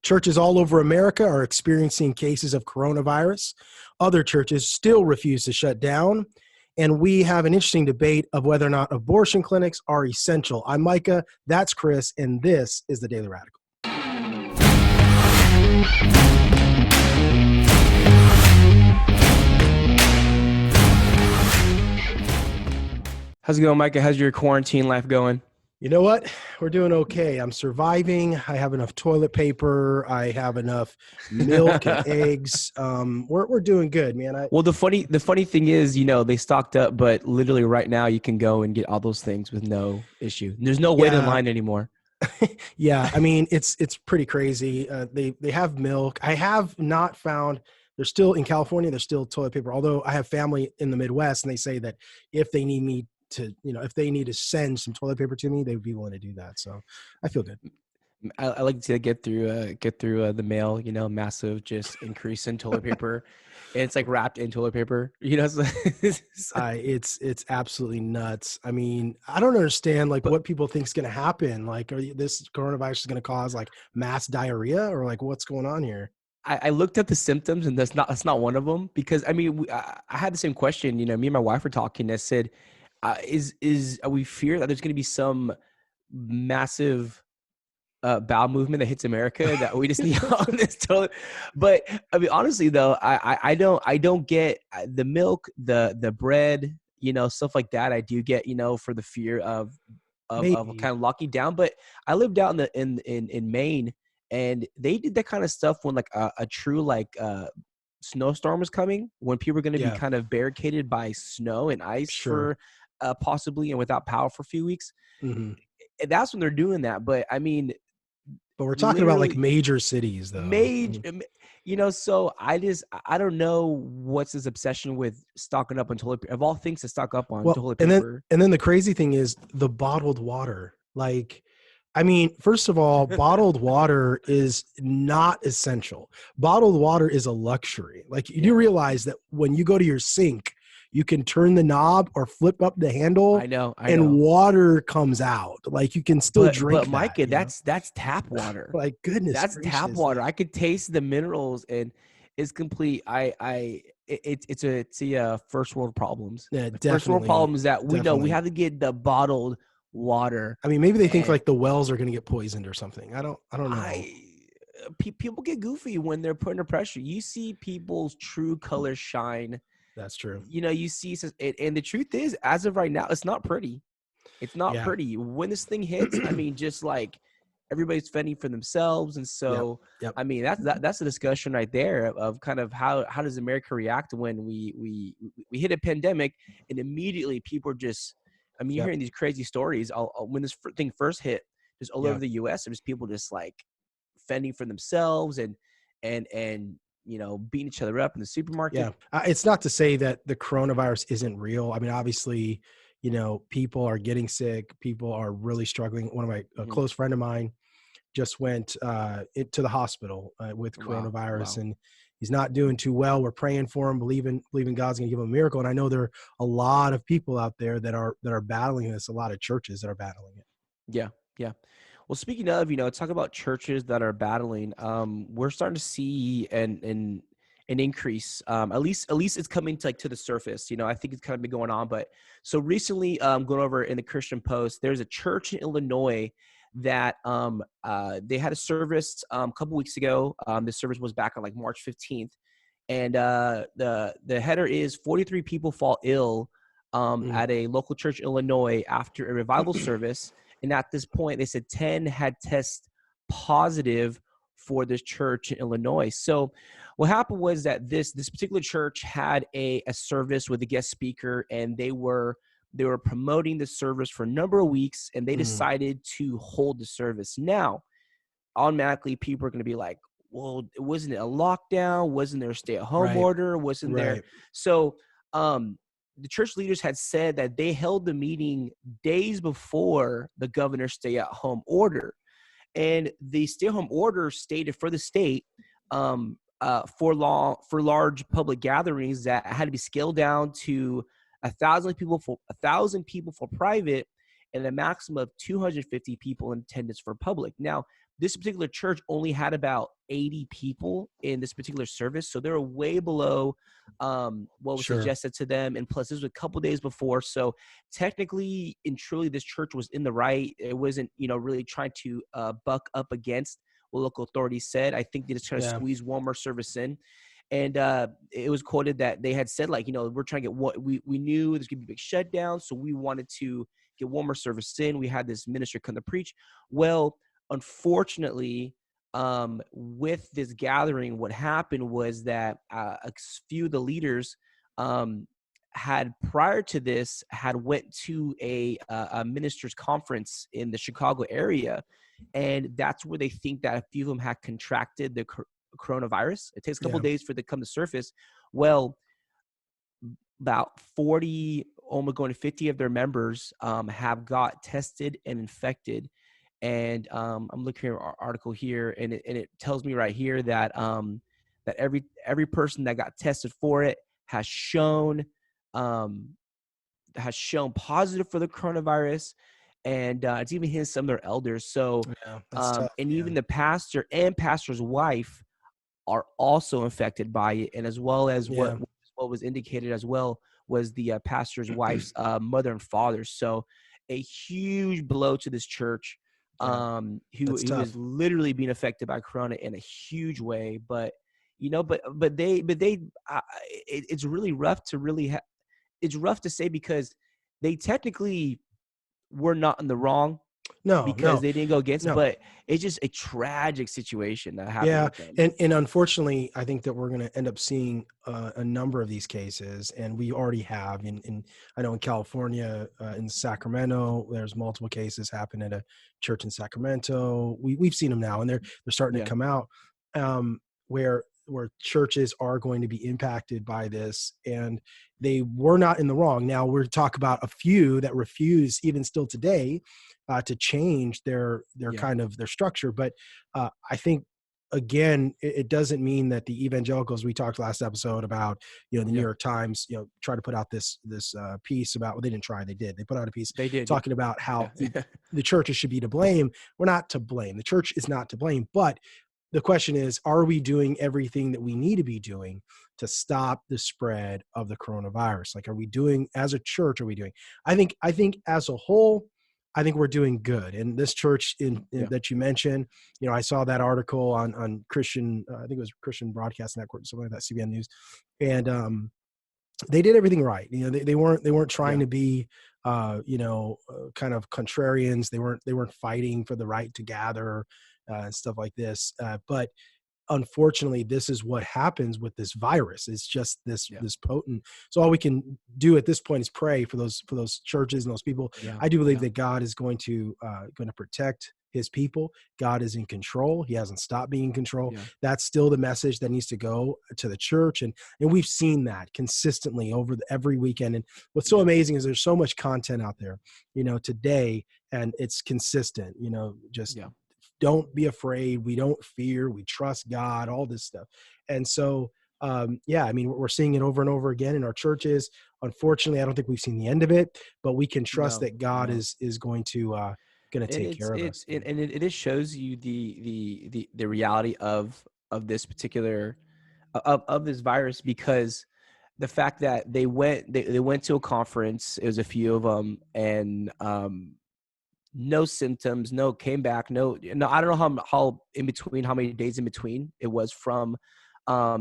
Churches all over America are experiencing cases of coronavirus. Other churches still refuse to shut down. And we have an interesting debate of whether or not abortion clinics are essential. I'm Micah, that's Chris, and this is the Daily Radical. How's it going, Micah? How's your quarantine life going? You know what? We're doing okay. I'm surviving. I have enough toilet paper. I have enough milk and eggs. We're doing good, man. Well, the funny thing is, they stocked up, but literally right now you can go and get all those things with no issue. There's no wait in line anymore. Yeah, I mean it's pretty crazy. They have milk. I have not found. They're still in California. There's still toilet paper. Although I have family in the Midwest, and they say that if they need me to, if they need to send some toilet paper to me, they would be willing to do that. So I feel good. I like to get through the mail, massive just increase in toilet paper. And it's like wrapped in toilet paper, It's absolutely nuts. I mean, I don't understand what people think is going to happen. Like, this coronavirus is going to cause like mass diarrhea, or like what's going on here? I looked at the symptoms, and that's not one of them, because I mean, I had the same question. Me and my wife were talking. I said, are we fear that there's going to be some massive bowel movement that hits America that we just need on this toilet? But I mean, honestly though, I don't get the milk, the bread, stuff like that. I do get, for the fear of kind of locking down. But I lived out in Maine, and they did that kind of stuff when like a true snowstorm was coming, when people were going to be kind of barricaded by snow and ice for possibly and without power for a few weeks. Mm-hmm. That's when they're doing that. But I mean, but we're talking about like major cities though. So I don't know what's this obsession with stocking up on toilet paper. Of all things to stock up on toilet paper. And then the crazy thing is the bottled water. Like, I mean, first of all, bottled water is not essential. Bottled water is a luxury. Like, you do realize that when you go to your sink, you can turn the knob or flip up the handle. I know. Water comes out. Like, you can still drink. But Micah, that's tap water. Like, goodness, that's gracious. Tap water. I could taste the minerals, and it's complete. It's a first world problems. Yeah, definitely. First world problems that we know we have to get the bottled water. I mean, maybe they think like the wells are going to get poisoned or something. I don't know. People get goofy when they're put under pressure. You see people's true colors shine. That's true. You see it, and the truth is, as of right now, it's not pretty. It's not pretty. When this thing hits, I mean, just like everybody's fending for themselves, and so I mean, that's a discussion right there of kind of how does America react when we hit a pandemic, and immediately people are just. I mean, you're hearing these crazy stories. When this thing first hit, just all over the U.S., there's people just like fending for themselves and beating each other up in the supermarket. Yeah, it's not to say that the coronavirus isn't real. I mean, obviously, people are getting sick. People are really struggling. One of my a close friend of mine just went to the hospital with coronavirus, and he's not doing too well. We're praying for him, believing God's going to give him a miracle. And I know there are a lot of people out there that are battling this. A lot of churches that are battling it. Yeah. Well, speaking of, talk about churches that are battling. We're starting to see an increase. At least it's coming to the surface. I think it's kind of been going on. But so recently, going over in the Christian Post, there's a church in Illinois that they had a service a couple weeks ago. The service was back on like March 15th, and the header is 43 people fall ill at a local church in Illinois after a revival service. And at this point, they said 10 had tested positive for this church in Illinois. So what happened was that this particular church had a service with a guest speaker, and they were promoting the service for a number of weeks, and they decided to hold the service. Now, automatically, people are going to be like, well, wasn't it a lockdown? Wasn't there a stay-at-home order? Wasn't there? So the church leaders had said that they held the meeting days before the governor's stay-at-home order. And the stay-at-home order stated for the state for large public gatherings that had to be scaled down to 1,000 people for private, and a maximum of 250 people in attendance for public. Now, this particular church only had about 80 people in this particular service, so they were way below what was Sure. suggested to them. And plus, this was a couple days before, so technically and truly, this church was in the right. It wasn't, really trying to buck up against what local authorities said. I think they just trying to Yeah. squeeze one more service in. And it was quoted that they had said, like, we're trying to get what we knew there's gonna be a big shutdown, so we wanted to get one more service in. We had this minister come to preach. Well, unfortunately, with this gathering, what happened was that a few of the leaders had prior to this had went to a ministers conference in the Chicago area, and that's where they think that a few of them had contracted the coronavirus. It takes a couple Yeah. of days for it to come to surface. Well, about 40, almost going to 50 of their members have got tested and infected. And I'm looking at our article here, and it tells me right here that that every person that got tested for it has shown positive for the coronavirus, and it's even hitting some of their elders. So, Yeah. That's tough, and even man. the pastor and pastor's wife are also infected by it, and as well as Yeah. what was indicated as well was the pastor's wife's mother and father. So a huge blow to this church, Yeah. who That's who tough. is literally being affected by corona in a huge way. But it's really rough to it's rough to say, because they technically were not in the wrong No, because no, they didn't go against, no. but it's just a tragic situation that happened Yeah, with them. and unfortunately, I think that we're going to end up seeing a number of these cases, and we already have. I know in California, in Sacramento, there's multiple cases happen at a church in Sacramento. We've seen them now, and they're starting to Yeah. come out, where churches are going to be impacted by this, and they were not in the wrong. Now we're talking about a few that refuse, even still today, to change their Yeah. kind of their structure, but I think again, it doesn't mean that the evangelicals, we talked last episode about, the New Yeah. York Times, try to put out this piece about, well, they didn't try, they did. They put out a piece They did. talking about Yeah. how Yeah. the churches should be to blame. We're not to blame. The church is not to blame. But the question is, are we doing everything that we need to be doing to stop the spread of the coronavirus? Like, are we doing, as a church, are we doing? I think as a whole, I think we're doing good. And this church Yeah. that you mentioned, I saw that article on Christian, I think it was Christian Broadcast Network, something like that, CBN News, and they did everything right. They weren't trying Yeah. to be, kind of contrarians. They weren't fighting for the right to gather and stuff like this. But unfortunately, this is what happens with this virus. It's just this Yeah. potent. So all we can do at this point is pray for those churches and those people. Yeah. I do believe Yeah. that God is going to protect his people. God is in control. He hasn't stopped being in control. Yeah. That's still the message that needs to go to the church, and we've seen that consistently over every weekend. And what's so Yeah. amazing is there's so much content out there, today, and it's consistent. Just Yeah. don't be afraid. We don't fear. We trust God, all this stuff. And so, I mean, we're seeing it over and over again in our churches. Unfortunately, I don't think we've seen the end of it, but we can trust No. that God No. is going to And take care of us. it just shows you the reality of this particular of this virus, because the fact that they went to a conference, it was a few of them, and no symptoms, no came back, no. I don't know how in between, how many days in between it was from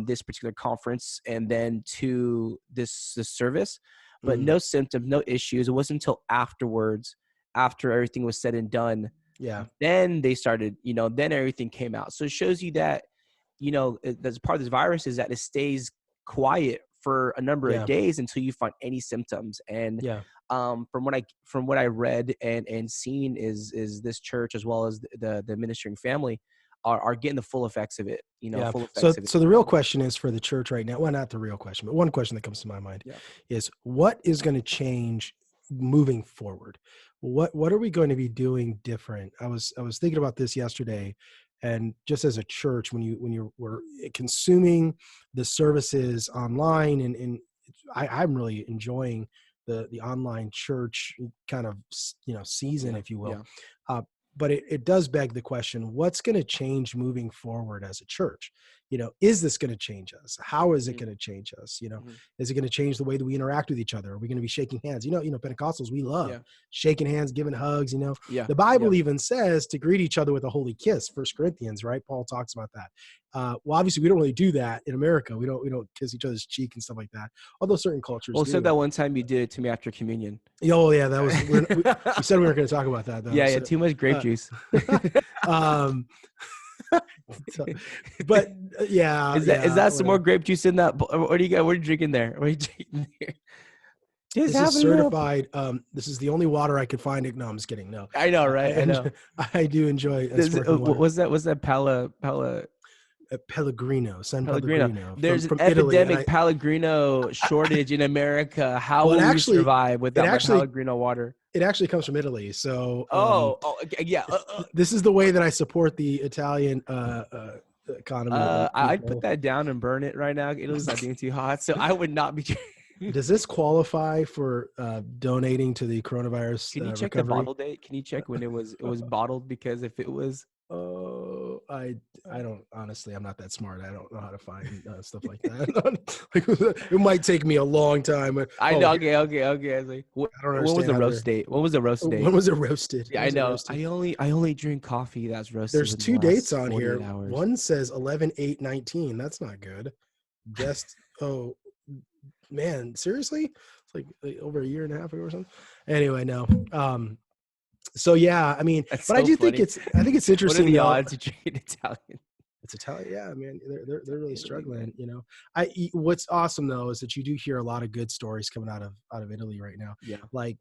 this particular conference and then to this service, but Mhm. no symptoms, no issues. It wasn't until afterwards, after everything was said and done, Yeah. then they started, then everything came out. So it shows you that, that's part of this virus, is that it stays quiet for a number of Yeah. days until you find any symptoms. And Yeah. from what I read and seen, is this church, as well as the ministering family, are getting the full effects of it. Yeah. Full So effects of it. the real question is for the church right now. Well, not the real question, but one question that comes to my mind Yeah. is, what is going to change moving forward? What are we going to be doing different? I was thinking about this yesterday, and just as a church, when you were consuming the services online, and I'm really enjoying the online church kind of, season, Yeah. if you will. Yeah. But it does beg the question, what's going to change moving forward as a church? Is this going to change us? How is it going to change us? Is it going to change the way that we interact with each other? Are we going to be shaking hands? Pentecostals, we love Yeah. shaking hands, giving hugs. Yeah. The Bible even says to greet each other with a holy kiss, 1 Corinthians, right? Paul talks about that. Well, obviously we don't really do that in America. We don't kiss each other's cheek and stuff like that. Although certain cultures Well, do. said that one time you did it to me after communion. Oh yeah, that was, we said we weren't going to talk about that though. Yeah, too much grape juice. But yeah, is that some more grape juice in that? What do you got? What are you drinking there? What are you drinking there? This is certified. This is the only water I could find. No, I'm just kidding. No, I know, right? I know. I do enjoy. What's that? Pellegrino, San Pellegrino. Pellegrino. There's from an Italy, epidemic Pellegrino shortage in America. How will we survive without my Pellegrino water? It actually comes from Italy. So, yeah. This is the way that I support the Italian economy. I'd put that down and burn it right now. Italy's not being too hot, so I would not be. Does this qualify for donating to the coronavirus? Can you check recovery? the bottle date? Can you check when it was bottled? Because if it was, I don't, honestly, I'm not that smart. I don't know how to find stuff like that. It might take me a long time. I know. Okay. I was like, when was the roast date? When was the roast date? When was it roasted? Yeah, I know. I only drink coffee that's roasted. There's 2 dates on here. One says 11/8/19. That's not good. Just man, seriously? It's like over a year and a half ago or something. Anyway, no. So yeah, I mean, that's but so I think funny. it's interesting. What are the odds you trade Italian? It's Italian, yeah, man. They're really struggling. What's awesome though is that you do hear a lot of good stories coming out of Italy right now. Yeah, like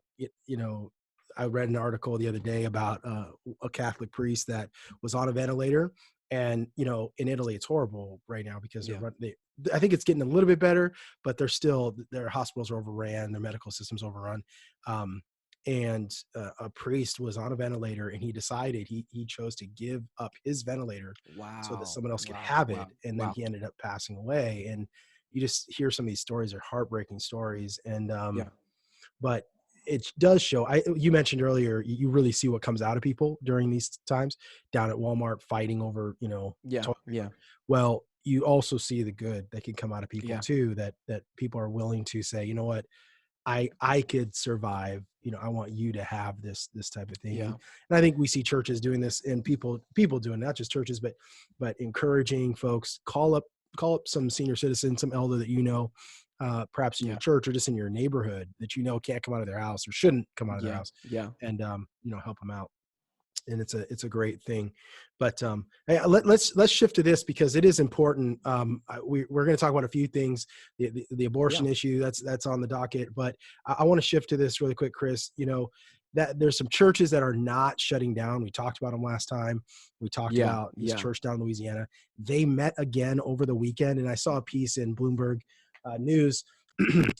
I read an article the other day about a Catholic priest that was on a ventilator, and in Italy it's horrible right now because I think it's getting a little bit better, but their hospitals are overran, their medical system's overrun. And a priest was on a ventilator, and he decided he chose to give up his ventilator so that someone else could have it. And then he ended up passing away. And you just hear some of these stories are heartbreaking stories. And, but it does show, you mentioned earlier, you really see what comes out of people during these times down at Walmart fighting over, well, you also see the good that can come out of people too, that people are willing to say, you know what, I could survive. I want you to have this type of thing. And I think we see churches doing this, and people doing, not just churches, but encouraging folks, call up some senior citizen, some elder that perhaps in your church or just in your neighborhood that can't come out of their house or shouldn't come out of their house. And help them out. And it's a great thing. But hey, let's shift to this because it is important. We're going to talk about a few things, the abortion issue that's on the docket, but I want to shift to this really quick, Chris. That there's some churches that are not shutting down. We talked about them last time. We talked about this church down in Louisiana. They met again over the weekend, and I saw a piece in Bloomberg News,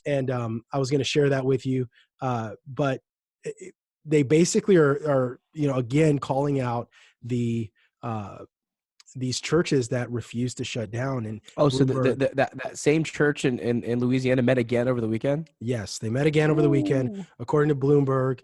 and I was going to share that with you. But they basically are again calling out these churches that refuse to shut down. And so that same church in Louisiana met again over the weekend? Yes, they met again over the weekend. According to Bloomberg,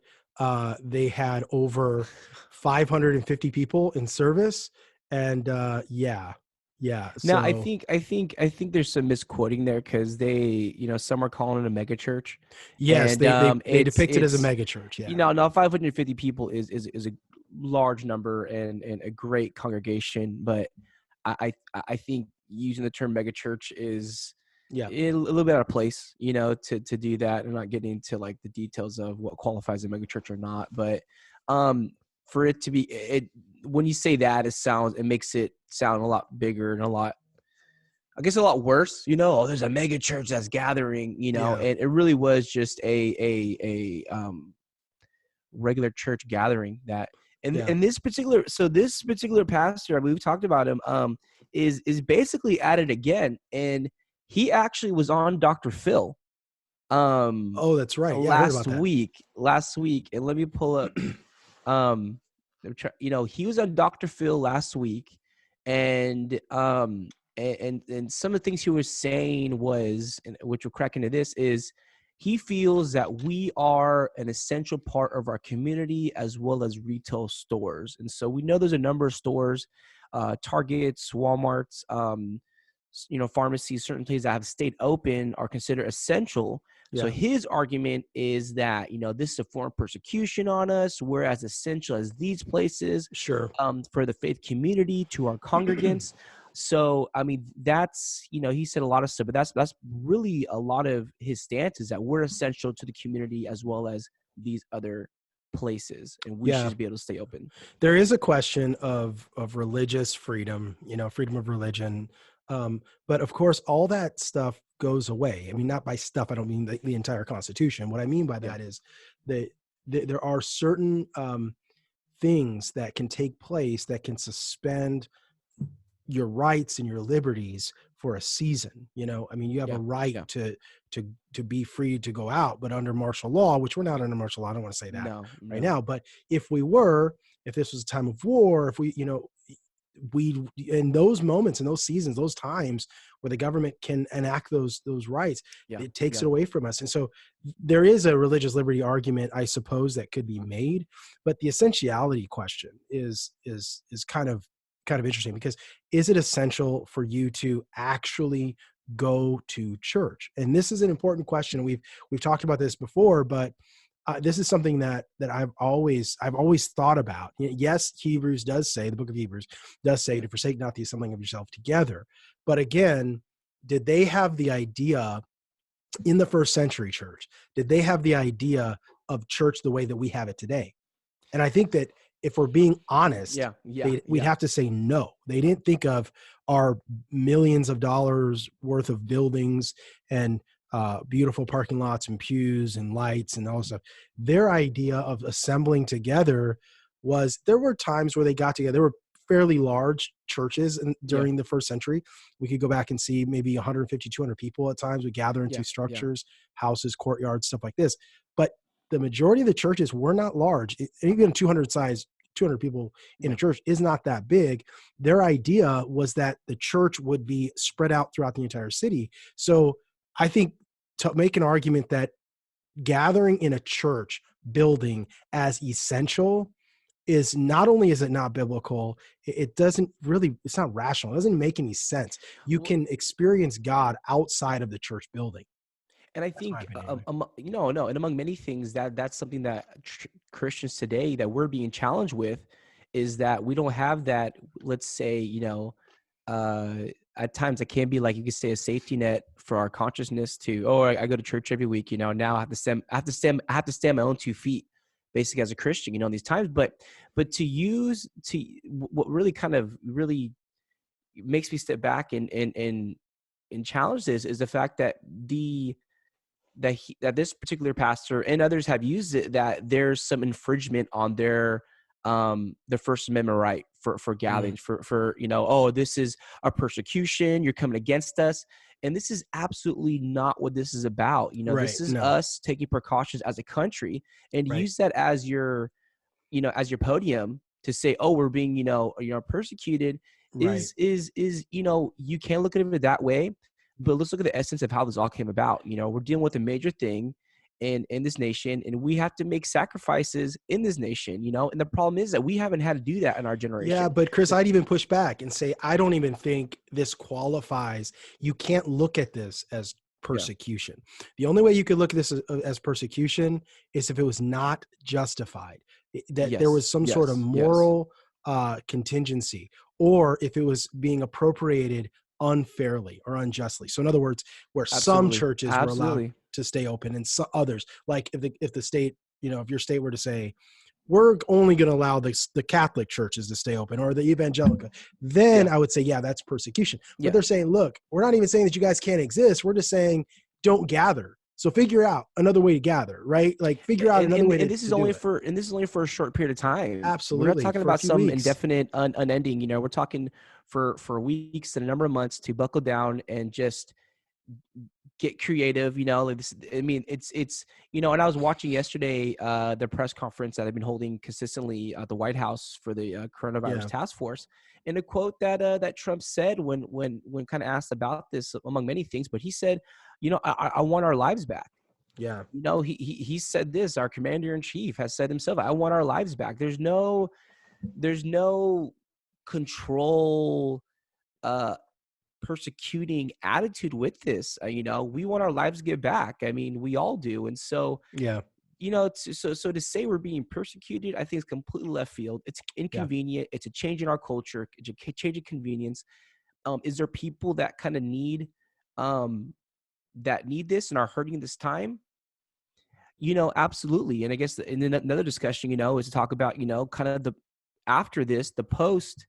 they had over 550 people in service. And Now I think there's some misquoting there because they, some are calling it a mega church. Yes, and, they depict it as a mega church. Yeah. Now 550 people is a large number and a great congregation, but I think using the term mega church is a little bit out of place, to do that, and not getting into like the details of what qualifies a mega church or not. But for it to be when you say that, it makes it sound a lot bigger and a lot worse, there's a mega church that's gathering, and it really was just a regular church gathering that, and this particular pastor, I mean, we've talked about him, is basically at it again. And he actually was on Dr. Phil. That's right. Last week. And let me pull up, he was on Dr. Phil last week, and some of the things he was saying was, and which will crack into this, is he feels that we are an essential part of our community as well as retail stores. And so we know there's a number of stores, Targets, Walmarts, pharmacies, certain places that have stayed open are considered essential. So Yeah. his argument is that, this is a form of persecution on us. We're as essential as these places Sure. for the faith community, to our congregants. So, I mean, that's, he said a lot of stuff, but that's really a lot of his stance, is that we're essential to the community as well as these other places, and we Yeah. should be able to stay open. There is a question of religious freedom, freedom of religion. But of course, all that stuff goes away. I mean, not by stuff, I don't mean the entire Constitution. What I mean by Yeah. that is that there are certain things that can take place that can suspend your rights and your liberties for a season. I mean, you have a right Yeah. to be free to go out, but under martial law, which we're not under martial law, I don't want to say that right now, but if this was a time of war, if we, we, in those moments, in those seasons, those times where the government can enact those rights, it takes it away from us. And so there is a religious liberty argument, I suppose, that could be made, but the essentiality question is kind of interesting, because is it essential for you to actually go to church? And this is an important question. We've talked about this before, but this is something that I've always thought about. Yes, Hebrews does say, the book of Hebrews does say, to forsake not the assembling of yourself together. But again, did they have the idea in the first century church? Did they have the idea of church the way that we have it today? And I think that if we're being honest, we'd have to say no. They didn't think of our millions of dollars worth of buildings and beautiful parking lots and pews and lights and all that stuff. Their idea of assembling together was, there were times where they got together. There were fairly large churches during the first century. We could go back and see maybe 150, 200 people at times would gather into structures, houses, courtyards, stuff like this. But the majority of the churches were not large. Even 200 people in a church is not that big. Their idea was that the church would be spread out throughout the entire city. So I think to make an argument that gathering in a church building as essential is, not only is it not biblical, it doesn't really, it's not rational. It doesn't make any sense. You can experience God outside of the church building. And I think, and among many things, that's something that Christians today that we're being challenged with, is that we don't have that, let's say, at times it can be like, you could say, a safety net for our consciousness to, I go to church every week, now I have to stand on my own 2 feet, basically, as a Christian, in these times. But what really kind of really makes me step back and challenge this is the fact that that this particular pastor and others have used it, that there's some infringement on their First Amendment right for gatherings, for this is a persecution, you're coming against us. And this is absolutely not what this is about. This is us taking precautions as a country, and use that as your podium to say, we're being, persecuted, is you can't look at it that way. But let's look at the essence of how this all came about. We're dealing with a major thing in this nation, and we have to make sacrifices in this nation, and the problem is that we haven't had to do that in our generation. Yeah, but Chris, I'd even push back and say, I don't even think this qualifies. You can't look at this as persecution. The only way you could look at this as persecution is if it was not justified, that there was some sort of moral contingency, or if it was being appropriated unfairly or unjustly. So in other words, where some churches were allowed to stay open and others, like if the state, if your state were to say, we're only going to allow the Catholic churches to stay open, or the evangelical, then I would say, that's persecution. But they're saying, look, we're not even saying that you guys can't exist. We're just saying, don't gather. So figure out another way to gather, right? Like figure out another way to do it. And this is only for a short period of time. Absolutely. We're not talking about some weeks. Indefinite, unending, we're talking for weeks and a number of months to buckle down and just get creative, like this. I mean, it's and I was watching yesterday the press conference that I've been holding consistently at the White House for the coronavirus task force, and a quote that Trump said when kind of asked about this, among many things, but he said, I want our lives back. Yeah. You know, he said this, our commander in chief has said himself, I want our lives back. There's no control, persecuting attitude with this. You know, we want our lives to get back. I mean, we all do. And so, Yeah. you know, so to say we're being persecuted, I think it's completely left field. It's Yeah. inconvenient. It's a change in our culture. It's a change of convenience. Is there people that kind of um, need this and are hurting this time? You know, absolutely. And I guess, and then another discussion, you know, is to talk about, you know, kind of after this, the post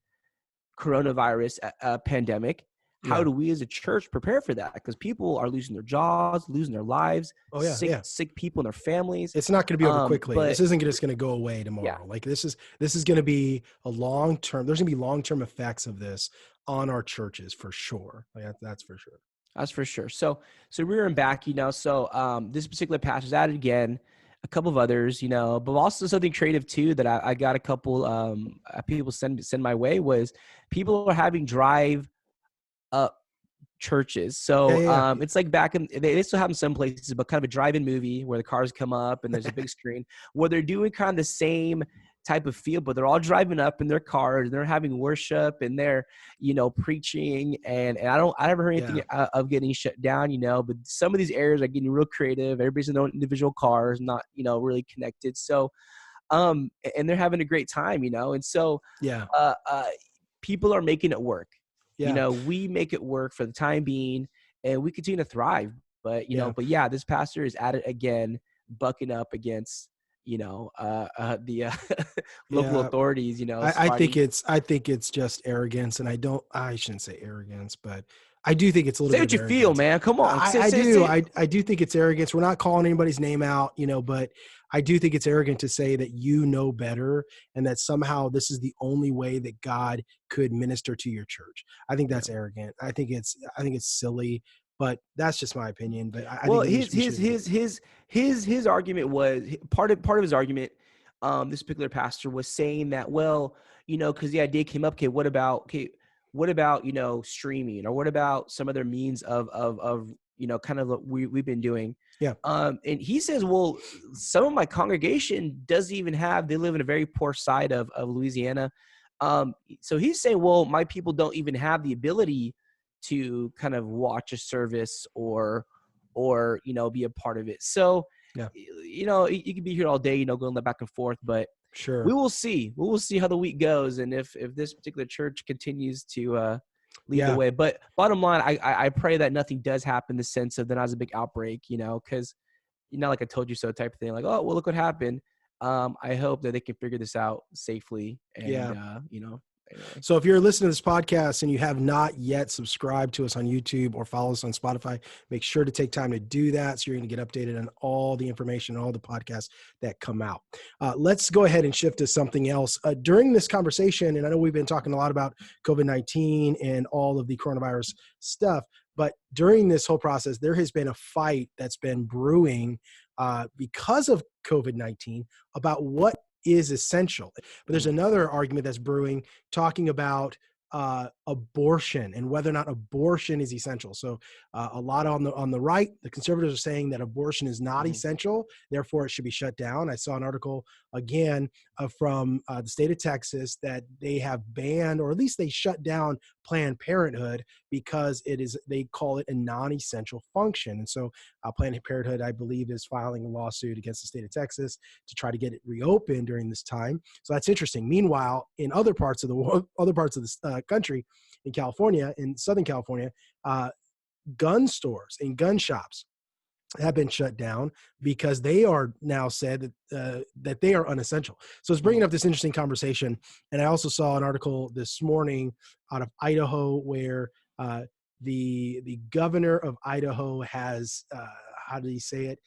coronavirus pandemic. How Yeah. do we as a church prepare for that? Because people are losing their jobs, losing their lives, Oh yeah. Yeah. sick people and their families. It's not going to be over quickly. But This isn't just going to go away yeah, tomorrow. Like this is going to be a long term. There's going to be long term effects of this on our churches for sure. Like that's for sure. that's for sure. So rear and back, you know. So this particular passage is added again, a couple of others, you know, but also something creative too that I got a couple people send my way was people are having drive up churches. Yeah. So Yeah. Yeah. it's like back in, they still have them some places, but kind of a drive-in movie where the cars come up and there's a big screen where they're doing kind of the same type of feel, but they're all driving up in their cars and they're having worship and they're, you know, preaching. And I never heard anything Yeah. of getting shut down, you know, but some of these areas are getting real creative. Everybody's in their own individual cars, not, you know, really connected. So, and they're having a great time, you know? And so, Yeah. uh, uh, people are making it work. You Yeah. know, we make it work for the time being and we continue to thrive. But, you know, Yeah. but yeah, this pastor is at it again, bucking up against, you know, the local Yeah. authorities, you know, I think starting. it's just arrogance, and I shouldn't say arrogance, but I do think it's a little Say bit what of you feel, arrogance. man. Come on. I do. I do think it's arrogance. We're not calling anybody's name out, you know, but I do think it's arrogant to say that you know better and that somehow this is the only way that God could minister to your church. I think Yeah. that's arrogant. I think it's silly, but that's just my opinion. But I Well, think we should. his argument was part of his argument. This particular pastor was saying that, well, you know, because the idea came up. What about you know streaming, or what about some other means of you know kind of what we've been doing. Yeah. And he says, well, some of my congregation doesn't even have. They live in a very poor side of Louisiana. So he's saying, well, my people don't even have the ability to kind of watch a service or you know be a part of it. So Yeah. you know you could be here all day, you know, going back and forth, but Sure. we will see how the week goes and if this particular church continues to lead the Yeah. way. But bottom line, I pray that nothing does happen in the sense of there not a big outbreak, you know, because you know, like I told you so type of thing, like, oh well, look what happened. I hope that they can figure this out safely and Yeah. you know, anyway. So if you're listening to this podcast and you have not yet subscribed to us on YouTube or follow us on Spotify, make sure to take time to do that so you're going to get updated on all the information, all the podcasts that come out. Let's go ahead and shift to something else. During this conversation, and I know we've been talking a lot about COVID-19 and all of the coronavirus stuff, but during this whole process, there has been a fight that's been brewing because of COVID-19 about what is essential. But there's another argument that's brewing talking about abortion and whether or not abortion is essential. So a lot on the right, the conservatives are saying that abortion is not essential, therefore it should be shut down. I saw an article again from the state of Texas that they have banned, or at least they shut down Planned Parenthood because they call it a non-essential function. And so Planned Parenthood, I believe, is filing a lawsuit against the state of Texas to try to get it reopened during this time. So that's interesting. Meanwhile, in other parts of the world, other parts of the country, in California, in Southern California, gun stores and gun shops have been shut down because they are now said that they are unessential. So it's bringing up this interesting conversation. And I also saw an article this morning out of Idaho where the governor of Idaho has, how did he say it?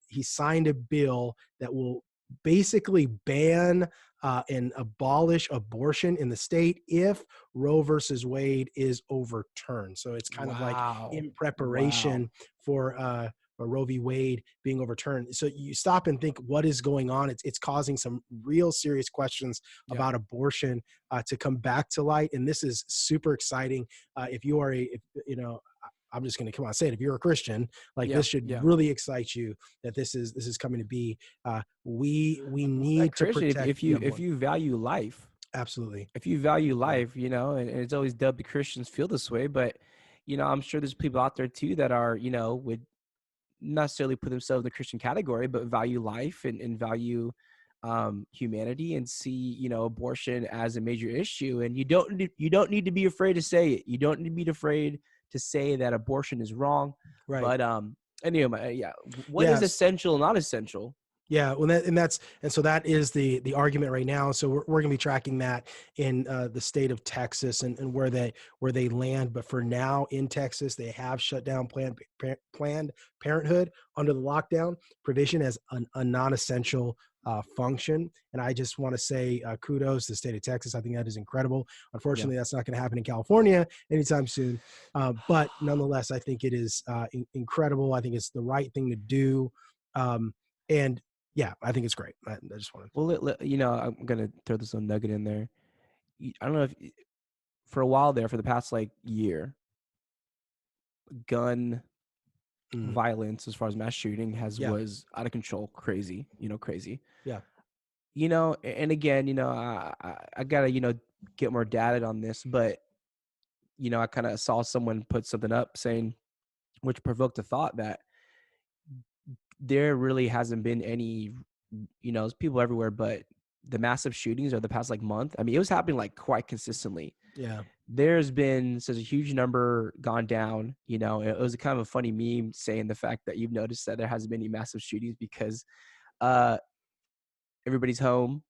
He signed a bill that will basically ban and abolish abortion in the state if Roe versus Wade is overturned. So it's kind of like in preparation for Roe v. Wade being overturned. So you stop and think, what is going on? It's causing some real serious questions about abortion to come back to light. And this is super exciting. If you are I'm just going to come on, say it. If you're a Christian, like Yeah, this should yeah. really excite you that this is coming to be. We That need to Christian, protect if the you unborn. value life, Absolutely. if you value Absolutely. life, and it's always dubbed the Christians feel this way, but I'm sure there's people out there too that are, would not necessarily put themselves in the Christian category, but value life and value humanity and see, abortion as a major issue. And you don't need to be afraid to say it. You don't need to be afraid to say that abortion is wrong. Right. But anyway, yeah, what is Yes. essential, not essential? Yeah, well, and so that is the argument right now. So we're going to be tracking that in the state of Texas and where they land. But for now in Texas, they have shut down Planned Parenthood under the lockdown provision as a non-essential function. And I just want to say kudos to the state of Texas. I think that is incredible. Yeah. Unfortunately, that's not going to happen in California anytime soon. But nonetheless, I think it is incredible. I think it's the right thing to do. And yeah, I think it's great. I just wanted. Well, I'm gonna throw this little nugget in there. I don't know if for a while there, for the past like year, gun Mm, violence as far as mass shooting yeah, was out of control, crazy, crazy. yeah, And again, I gotta, get more data on this, but I kind of saw someone put something up saying, which provoked a thought that there really hasn't been any, there's people everywhere, but the massive shootings of the past like month, I mean, it was happening like quite consistently. yeah, There's been such a huge number gone down. It was a kind of a funny meme saying the fact that you've noticed that there hasn't been any massive shootings because uh, everybody's home,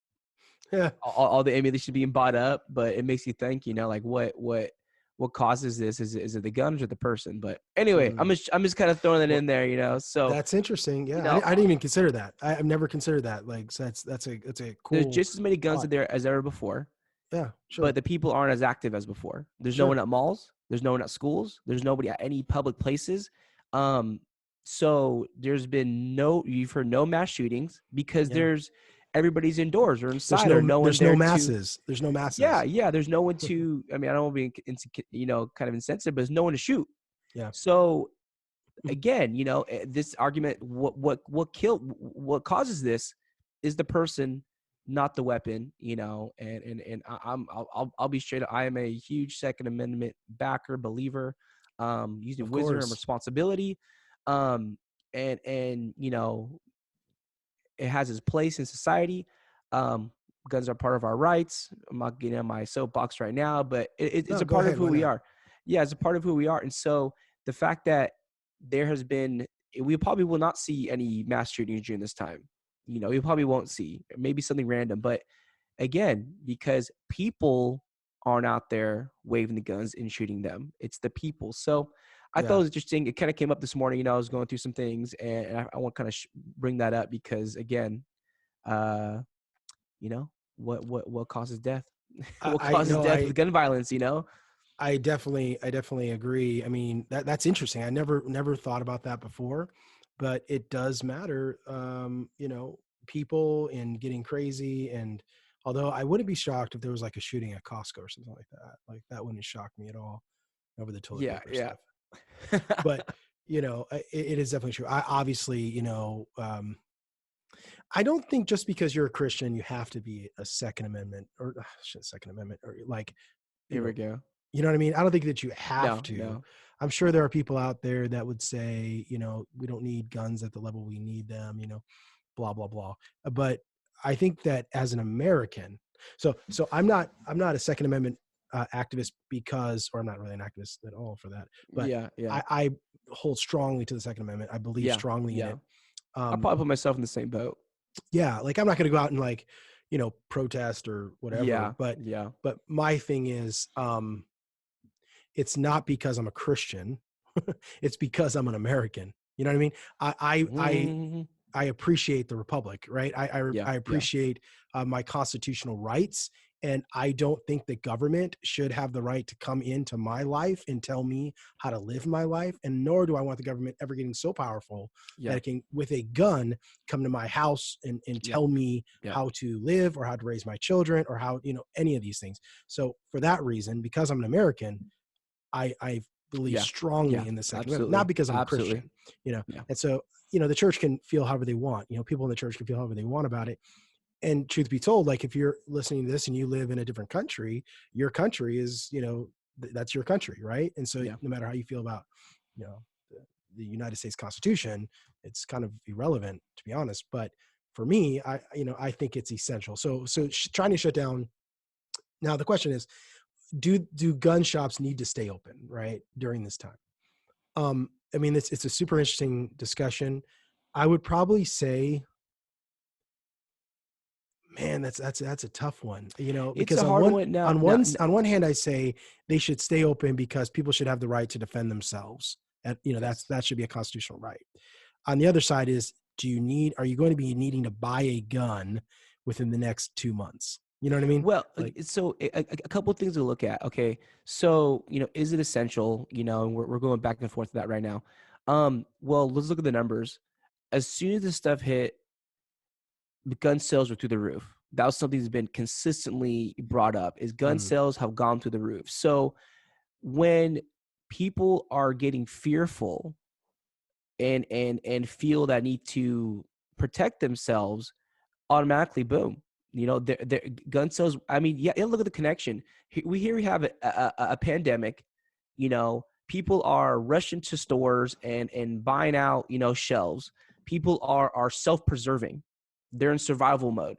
yeah. all the ammunition being bought up. But it makes you think, like what causes this? Is it the guns or the person? But anyway, Mm. I'm just kind of throwing that Well, in there. So that's interesting. you Yeah, know, I didn't even consider that. I've never considered that. Like, so that's a there's cool just as many guns thought. there as ever before, Yeah, but sure, the people aren't as active as before. There's no sure. one at malls. There's no one at schools. There's nobody at any public places. Um, so you've heard no mass shootings because Yeah, everybody's indoors or inside or no one there's no there to, masses. There's no yeah, masses. yeah. There's no one to, I mean, I don't want to be, kind of insensitive, but there's no one to shoot. Yeah, So again, this argument, what causes this is the person, not the weapon, and I'll be straight up. I am a huge Second Amendment backer, believer, using of wisdom and course. responsibility. And it has its place in society. Guns are part of our rights. I'm not getting on my soapbox right now, but it's No, a go part of ahead. who Why we not? are. Yeah, it's a part of who we are. And so the fact that we probably will not see any mass shootings during this time. We probably won't see maybe something random, but again, because people aren't out there waving the guns and shooting them, it's the people. So I thought it Yeah. was interesting. It kind of came up this morning. I was going through some things, and I want to kind of bring that up because again, uh, you know, what causes death? What I causes no, death with gun violence? I definitely agree. I mean, that's interesting. I never thought about that before, but it does matter. People and getting crazy. And although I wouldn't be shocked if there was like a shooting at Costco or something like that. Like that wouldn't shock me at all over the toilet Yeah, paper yeah. stuff. But it is definitely true. I obviously, I don't think just because you're a Christian, you have to be a Second Amendment or Second Amendment or like, you Here we know, go. you know what I mean? I don't think that you have No, to. no. I'm sure there are people out there that would say, we don't need guns at the level we need them, blah, blah, blah. But I think that as an American, so I'm not a Second Amendment activist or I'm not really an activist at all for that, but Yeah, yeah, I hold strongly to the Second Amendment. I believe yeah, strongly in yeah. it. I'll Um, probably put myself in the same boat. yeah, like I'm not going to go out and like, protest or whatever, Yeah, but yeah. my thing is, it's not because I'm a Christian. It's because I'm an American. You know what I mean? Mhm. I appreciate the republic, right? Yeah, I yeah, appreciate my constitutional rights, and I don't think the government should have the right to come into my life and tell me how to live my life. And nor do I want the government ever getting so powerful that yeah, it can, with a gun, come to my house and yeah, tell me yeah. how to live or how to raise my children or how any of these things. So for that reason, because I'm an American, I believe strongly in the Second Amendment, not because I'm a Christian, Yeah. And so, the church can feel however they want, people in the church can feel however they want about it. And truth be told, like if you're listening to this and you live in a different country, your country is, that's your country. Right. And so no matter how you feel about, the United States Constitution, it's kind of irrelevant, to be honest. But for me, I think it's essential. So trying to shut down. Now the question is, do gun shops need to stay open, right, during this time? I mean, it's a super interesting discussion. I would probably say, man, that's a tough one, because on one hand, I say they should stay open because people should have the right to defend themselves. And, that should be a constitutional right. On the other side is, are you going to be needing to buy a gun within the next 2 months? You know what I mean? Well, so a couple of things to look at. Okay. So, is it essential? And we're going back and forth to that right now. Well, let's look at the numbers. As soon as this stuff hit, the gun sales were through the roof. That was something that's been consistently brought up, is gun sales have gone through the roof. So when people are getting fearful and feel that need to protect themselves, automatically, boom, their gun sales. I mean, look at the connection. We have a pandemic. People are rushing to stores and buying out, shelves. People are self-preserving. They're in survival mode.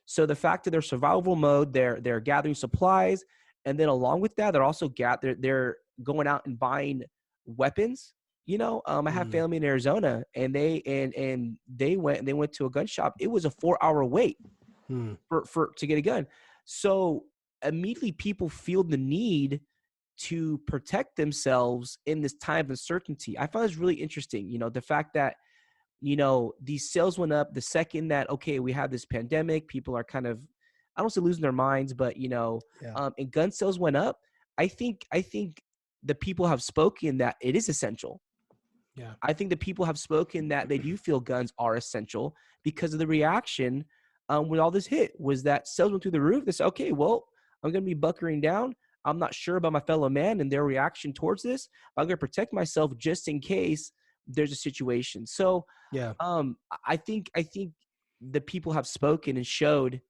So the fact that they're survival mode, they're gathering supplies, and then along with that, they're also they're going out and buying weapons. I have family in Arizona, and they went to a gun shop. It was a 4-hour wait to get a gun. So immediately people feel the need to protect themselves in this time of uncertainty. I find this really interesting. The fact that, these sales went up the second that, okay, we have this pandemic, people are kind of, I don't say losing their minds, but, and gun sales went up. I think the people have spoken that it is essential. Yeah. I think the people have spoken that they do feel guns are essential because of the reaction when all this hit, was that sales went through the roof. They said, okay, well, I'm going to be bunkering down. I'm not sure about my fellow man and their reaction towards this. I'm going to protect myself just in case there's a situation. So I think the people have spoken and showed,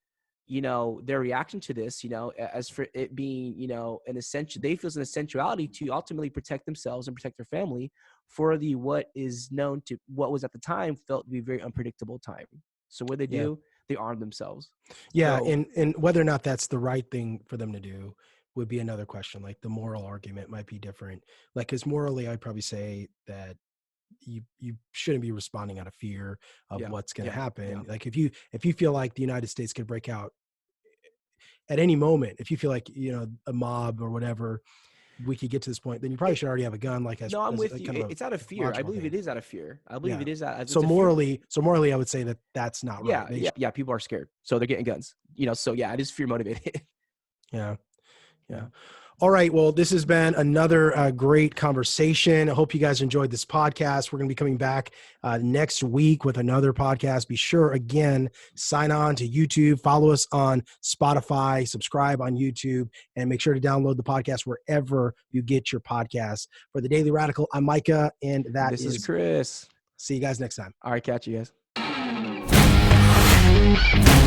their reaction to this, as for it being, an essential, they feel it's an essentiality to ultimately protect themselves and protect their family for what is known to what was at the time felt to be a very unpredictable time. So what they do, they arm themselves. Yeah. So, and whether or not that's the right thing for them to do would be another question. Like the moral argument might be different. Like, because morally, I'd probably say that you shouldn't be responding out of fear of what's going to happen. Like if you feel like the United States could break out at any moment, if you feel like, a mob or whatever, we could get to this point, then you probably should already have a gun. Like, I'm with you. It's out of fear. I believe it is out of fear. I believe it is. So morally, I would say that that's not right. Yeah. People are scared, so they're getting guns. So it is fear motivated. Yeah. All right. Well, this has been another great conversation. I hope you guys enjoyed this podcast. We're going to be coming back next week with another podcast. Be sure, again, sign on to YouTube, follow us on Spotify, subscribe on YouTube, and make sure to download the podcast wherever you get your podcasts. For the Daily Radical, I'm Micah, and this is Chris. See you guys next time. All right. Catch you guys.